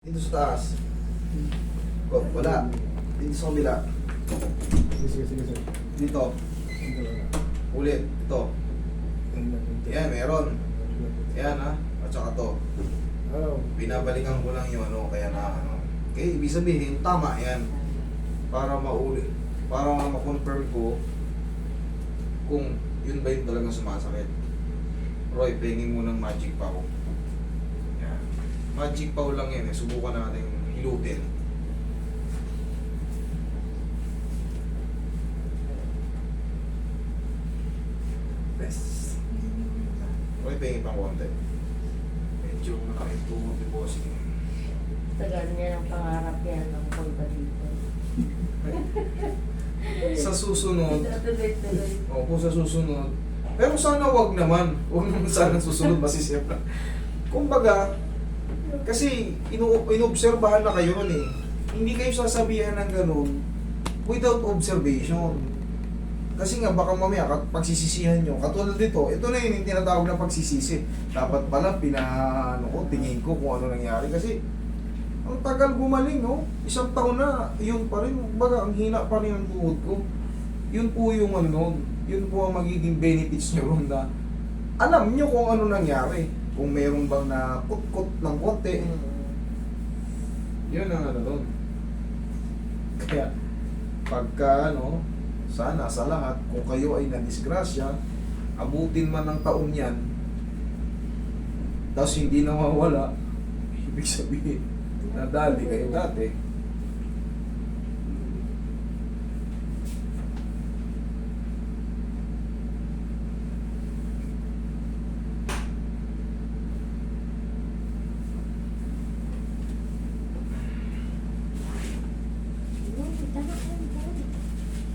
Dito sa taas. Oh, wala. Dito sa kabila. Sige. Dito. Ulit. Ito. Yan, meron. Yan ha. At saka to. Binabalikan ko lang yung ano, kaya na ano. Okay, ibig sabihin, tama yan. Para maulit. Para ma-confirm ko kung yun ba yung talagang sumasakit. Roy, pengin mo ng magic pow. Yan. Magic pow lang yan eh. Subukan natin hilutin. Best. Roy, pengin pang konti. Medyo malaking tuhod ni bossing. Tagal niya ng pangarap yan ng punta dito. Sa susunod, Tuloy-tuloy. kung sa susunod, pero sana wag naman. Wag naman sana susunod, masisip na. Kumbaga, kasi inobserbahan na kayo nun eh. Hindi kayo sasabihan ng ganun without observation. Kasi nga baka mamaya pagsisisihan nyo, katulad dito, ito na yun yung tinatawag na pagsisisi. Dapat pala tingin ko kung ano nangyari. Kasi ang tagal gumaling, no? Isang taon na, yun pa rin. Baga, ang hina pa rin ang tuhod ko. Yun po yung ano nun. Yun po ang magiging benefits nyo ron na alam nyo kung ano nangyari. Kung meron bang na kut-kut ng konti. Yun ang ano nun. Kaya, pagka ano, sana sa lahat, kung kayo ay nadisgrasya, abutin man ng taon yan, tapos hindi nawawala, ibig sabihin, nadali kayo dati.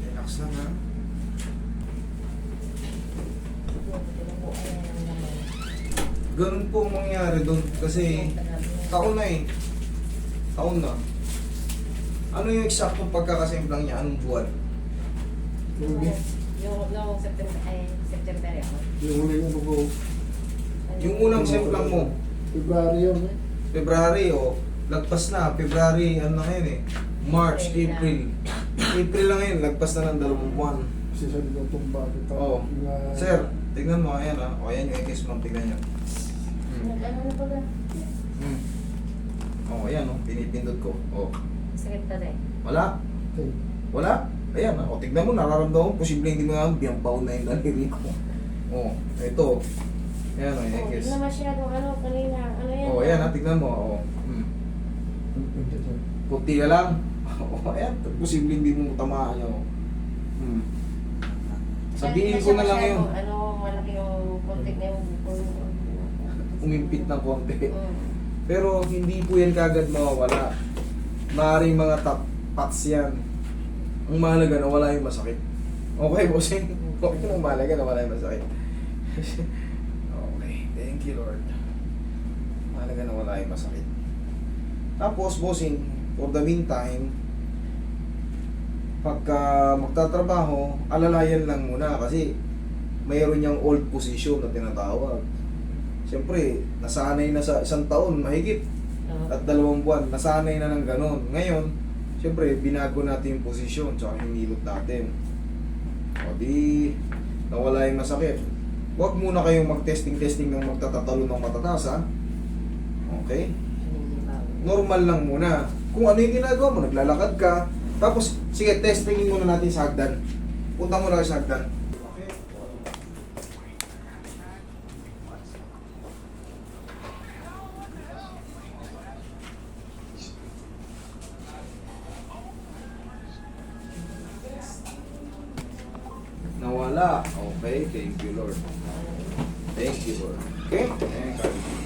Relax lang ha. Ganun po ang mangyari doon kasi taon na eh. Taon na. Ano yung eksaktong pagkakasimplang niya? Anong buwan? Yung noong September ako. Yung huli ko po, Yung unang simplang mo, February yun eh. February o lagpas na, February, ano na yun eh, March, April. April lang yun, lagpas na ng 2 buwan. Kasi sa dito itong bakit Oo. Sir, tignan mo, ayan ha. O ayan yung X ma'am, tignan nyo. Nag-ano na pala? O ayan o, pinipindot ko. O, Sakit pa rin. wala? Wala? Ayan ha. O tignan mo, nararamdaman mo, posible hindi mo nga biyampaw na yung daliri ko. O, ito. Ayan o, yung Hindi X. na masyadong ano kanina. Ano yan? O, ayan ha, tignan mo. O, puti ka lang. O, ayan, posible hindi mo tamaan yun. Sabihin ko na lang yun. Ano, malaki yung kontik na yung bukol. Umimpit ng konti. Pero hindi po yan kagad mawawala. Maaaring mga pots yan. Ang mahalaga na wala yung masakit. Okay, bossing? Okay na mahalaga na wala yung masakit. Okay, thank you Lord. Mahalaga na wala yung masakit. Tapos, bossing, for the meantime, pagka magtatrabaho, alalayan lang muna kasi mayroon niyang old position na tinatawag. Siyempre, nasanay na sa 1 taon, mahigit. At 2 buwan, nasanay na ng ganun. Ngayon, siyempre, binago natin yung posisyon, tsaka hinilot natin. O di, nawala yung masakit. Huwag muna kayong mag-testing-testing ng magtatatalo ng matataas, ha? Okay? Normal lang muna. Kung ano yung ginagawa mo, naglalakad ka, tapos, sige, testingin muna natin sa hagdan. Punta muna kayo sa hagdan. Okay? Nawala. Okay, thank you Lord. Thank you Lord. Okay?